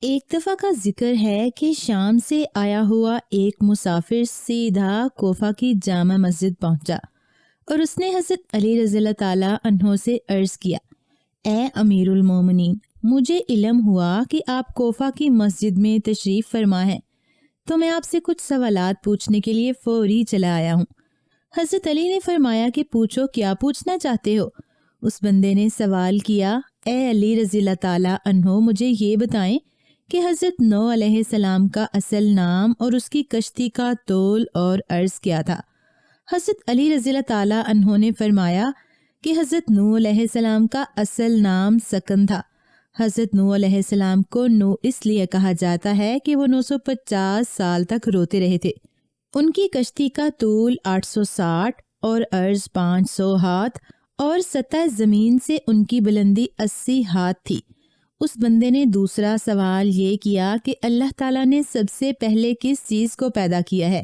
ایک دفعہ کا ذکر ہے کہ شام سے آیا ہوا ایک مسافر سیدھا کوفہ کی جامع مسجد پہنچا اور اس نے حضرت علی رضی اللہ تعالیٰ عنہ سے عرض کیا، اے امیر المومنین، مجھے علم ہوا کہ آپ کوفہ کی مسجد میں تشریف فرما ہیں، تو میں آپ سے کچھ سوالات پوچھنے کے لیے فوری چلا آیا ہوں۔ حضرت علی نے فرمایا کہ پوچھو، کیا پوچھنا چاہتے ہو؟ اس بندے نے سوال کیا، اے علی رضی اللہ تعالیٰ عنہ، مجھے یہ بتائیں کہ حضرت نوح علیہ السلام کا اصل نام اور اس کی کشتی کا طول اور عرض کیا تھا؟ حضرت علی رضی اللہ تعالیٰ عنہ نے فرمایا کہ حضرت نوح علیہ السلام کا اصل نام سکن تھا۔ حضرت نوح علیہ السلام کو نوح اس لیے کہا جاتا ہے کہ وہ 950 سال تک روتے رہے تھے۔ ان کی کشتی کا طول 860 اور عرض 500 ہاتھ اور سطح زمین سے ان کی بلندی 80 ہاتھ تھی۔ اس بندے نے دوسرا سوال یہ کیا کہ اللہ تعالیٰ نے سب سے پہلے کس چیز کو پیدا کیا ہے؟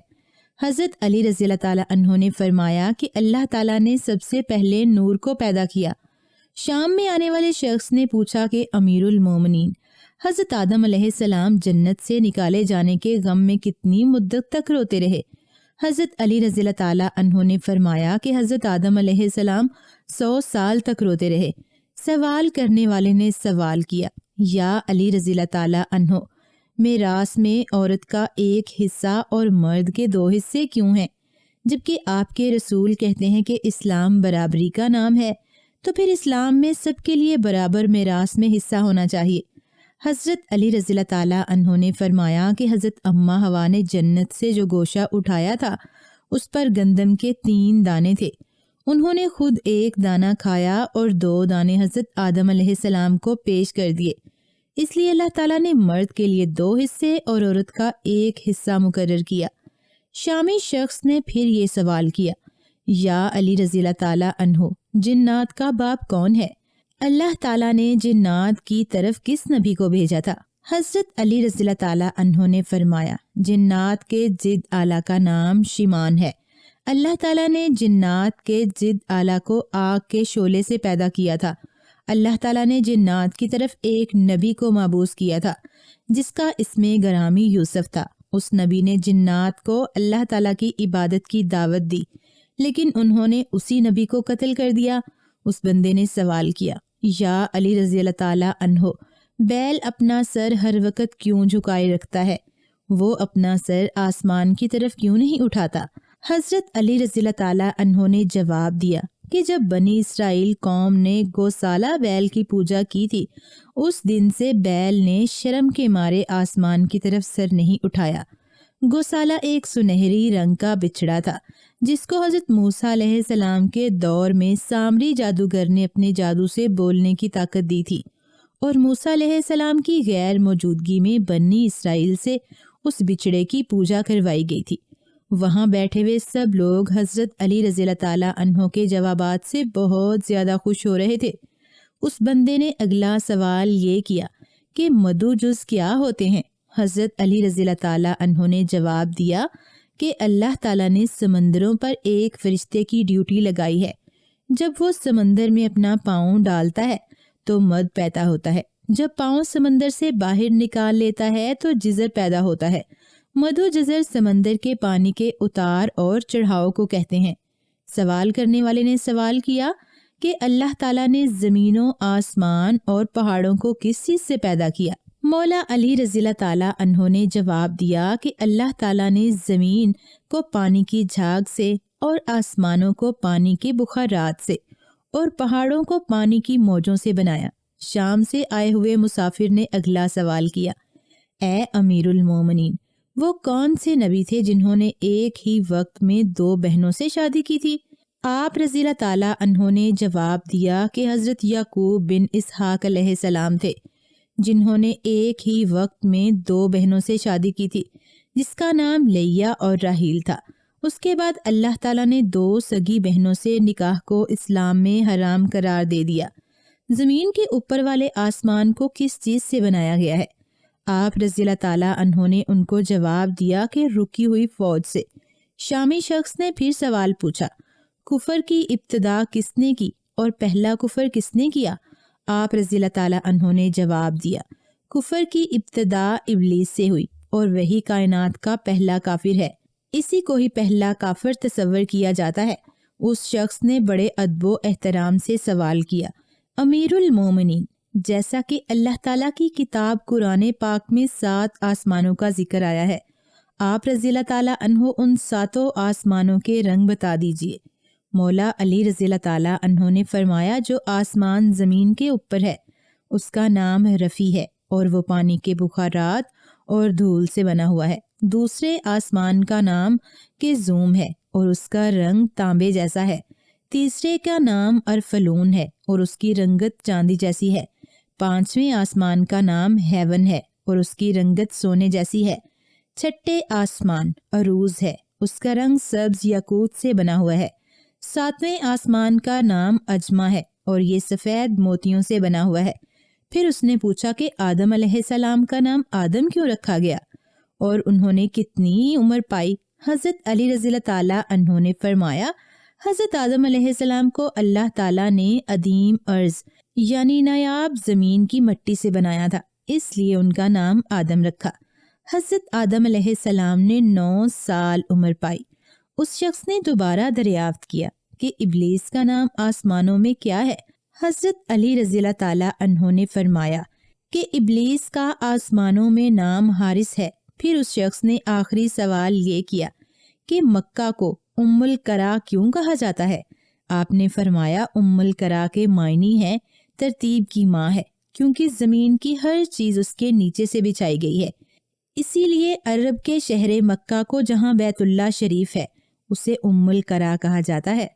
حضرت علی رضی اللہ تعالیٰ عنہ نے فرمایا کہ اللہ تعالیٰ نے سب سے پہلے نور کو پیدا کیا۔ شام میں آنے والے شخص نے پوچھا کہ امیر المومنین، حضرت آدم علیہ السلام جنت سے نکالے جانے کے غم میں کتنی مدت تک روتے رہے؟ حضرت علی رضی اللہ تعالیٰ عنہ نے فرمایا کہ حضرت آدم علیہ السلام 100 سال تک روتے رہے۔ سوال کرنے والے نے سوال کیا، یا علی رضی اللہ تعالیٰ عنہ، میراث میں عورت کا ایک حصہ اور مرد کے 2 حصے کیوں ہیں؟ جبکہ آپ کے رسول کہتے ہیں کہ اسلام برابری کا نام ہے، تو پھر اسلام میں سب کے لیے برابر میراث میں حصہ ہونا چاہیے۔ حضرت علی رضی اللہ تعالیٰ عنہ نے فرمایا کہ حضرت اماں حوا نے جنت سے جو گوشہ اٹھایا تھا اس پر گندم کے 3 دانے تھے۔ انہوں نے خود 1 دانہ کھایا اور 2 دانے حضرت آدم علیہ السلام کو پیش کر دیے۔ اس لیے اللہ تعالیٰ نے مرد کے لیے 2 حصے اور عورت کا 1 حصہ مقرر کیا۔ شامی شخص نے پھر یہ سوال کیا، یا علی رضی اللہ تعالیٰ عنہ، جنات کا باپ کون ہے؟ اللہ تعالیٰ نے جنات کی طرف کس نبی کو بھیجا تھا؟ حضرت علی رضی اللہ تعالیٰ عنہ نے فرمایا، جنات کے جد اعلیٰ کا نام شیمان ہے۔ اللہ تعالیٰ نے جنات کے جد اعلیٰ کو آگ کے شعلے سے پیدا کیا تھا۔ اللہ تعالیٰ نے جنات کی طرف ایک نبی کو مبعوث کیا تھا جس کا اسم گرامی یوسف تھا۔ اس نبی نے جنات کو اللہ تعالیٰ کی عبادت کی دعوت دی، لیکن انہوں نے اسی نبی کو قتل کر دیا۔ اس بندے نے سوال کیا، یا علی رضی اللہ تعالیٰ عنہ، بیل اپنا سر ہر وقت کیوں جھکائے رکھتا ہے؟ وہ اپنا سر آسمان کی طرف کیوں نہیں اٹھاتا؟ حضرت علی رضی اللہ تعالیٰ عنہ نے جواب دیا کہ جب بنی اسرائیل قوم نے گوسالہ بیل کی پوجا کی تھی، اس دن سے بیل نے شرم کے مارے آسمان کی طرف سر نہیں اٹھایا۔ گوسالہ ایک سنہری رنگ کا بچڑا تھا جس کو حضرت موسیٰ علیہ السلام کے دور میں سامری جادوگر نے اپنے جادو سے بولنے کی طاقت دی تھی، اور موسیٰ علیہ السلام کی غیر موجودگی میں بنی اسرائیل سے اس بچڑے کی پوجا کروائی گئی تھی۔ وہاں بیٹھے ہوئے سب لوگ حضرت علی رضی اللہ تعالیٰ عنہ کے جوابات سے بہت زیادہ خوش ہو رہے تھے۔ اس بندے نے اگلا سوال یہ کیا کہ مدو جز کیا ہوتے ہیں؟ حضرت علی رضی اللہ تعالیٰ عنہ نے جواب دیا کہ اللہ تعالیٰ نے سمندروں پر ایک فرشتے کی ڈیوٹی لگائی ہے۔ جب وہ سمندر میں اپنا پاؤں ڈالتا ہے تو مد پیدا ہوتا ہے، جب پاؤں سمندر سے باہر نکال لیتا ہے تو جزر پیدا ہوتا ہے۔ مدو جزر سمندر کے پانی کے اتار اور چڑھاؤ کو کہتے ہیں۔ سوال کرنے والے نے سوال کیا کہ اللہ تعالیٰ نے زمینوں، آسمان اور پہاڑوں کو کس چیز سے پیدا کیا؟ مولا علی رضی اللہ تعالیٰ عنہ نے جواب دیا کہ اللہ تعالیٰ نے زمین کو پانی کی جھاگ سے اور آسمانوں کو پانی کے بخارات سے اور پہاڑوں کو پانی کی موجوں سے بنایا۔ شام سے آئے ہوئے مسافر نے اگلا سوال کیا، اے امیر المومنین، وہ کون سے نبی تھے جنہوں نے ایک ہی وقت میں 2 بہنوں سے شادی کی تھی؟ آپ رضی اللہ تعالیٰ عنہ نے جواب دیا کہ حضرت یعقوب بن اسحاق علیہ السلام تھے، جنہوں نے ایک ہی وقت میں 2 بہنوں سے شادی کی تھی جس کا نام لیا اور راحیل تھا۔ اس کے بعد اللہ تعالیٰ نے 2 سگی بہنوں سے نکاح کو اسلام میں حرام قرار دے دیا۔ زمین کے اوپر والے آسمان کو کس چیز سے بنایا گیا ہے؟ آپ رضی اللہ تعالیٰ عنہ نے ان کو جواب دیا کہ رکی ہوئی فوج سے۔ شامی شخص نے پھر سوال پوچھا، کفر کی ابتدا کس نے کی اور پہلا کفر کس نے کیا؟ آپ رضی اللہ تعالیٰ عنہ نے جواب دیا، کفر کی ابتدا ابلیس سے ہوئی اور وہی کائنات کا پہلا کافر ہے۔ اسی کو ہی پہلا کافر تصور کیا جاتا ہے۔ اس شخص نے بڑے ادب و احترام سے سوال کیا، امیر المومنین، جیسا کہ اللہ تعالیٰ کی کتاب قرآن پاک میں 7 آسمانوں کا ذکر آیا ہے، آپ رضی اللہ تعالیٰ عنہ ان 7 آسمانوں کے رنگ بتا دیجئے۔ مولا علی رضی اللہ تعالیٰ عنہ نے فرمایا، جو آسمان زمین کے اوپر ہے اس کا نام رفیع ہے اور وہ پانی کے بخارات اور دھول سے بنا ہوا ہے۔ دوسرے آسمان کا نام کزوم ہے اور اس کا رنگ تانبے جیسا ہے۔ تیسرے کا نام ارفلون ہے اور اس کی رنگت چاندی جیسی ہے۔ 5ویں آسمان کا نام ہیون ہے اور اس کی رنگت سونے جیسی ہے۔ 6ٹھے آسمان عروج ہے، اس کا رنگ سبز یاقوت سے بنا ہوا ہے۔ 7ویں آسمان کا نام اجما ہے اور یہ سفید موتیوں سے بنا ہوا ہے۔ پھر اس نے پوچھا کہ آدم علیہ السلام کا نام آدم کیوں رکھا گیا اور انہوں نے کتنی عمر پائی؟ حضرت علی رضی اللہ تعالیٰ عنہ نے فرمایا، حضرت آدم علیہ السلام کو اللہ تعالیٰ نے عدیم ارض یعنی نایاب زمین کی مٹی سے بنایا تھا، اس لیے ان کا نام آدم رکھا۔ حضرت آدم علیہ السلام نے 9 سال عمر پائی۔ اس شخص نے دوبارہ دریافت کیا کہ ابلیس کا نام آسمانوں میں کیا ہے؟ حضرت علی رضی اللہ تعالیٰ عنہ نے فرمایا کہ ابلیس کا آسمانوں میں نام حارث ہے۔ پھر اس شخص نے آخری سوال یہ کیا کہ مکہ کو ام القرا کیوں کہا جاتا ہے؟ آپ نے فرمایا، ام القرا کے معنی ہے ترتیب کی ماں ہے، کیونکہ زمین کی ہر چیز اس کے نیچے سے بچھائی گئی ہے۔ اسی لیے عرب کے شہر مکہ کو، جہاں بیت اللہ شریف ہے، اسے ام القرا کہا جاتا ہے۔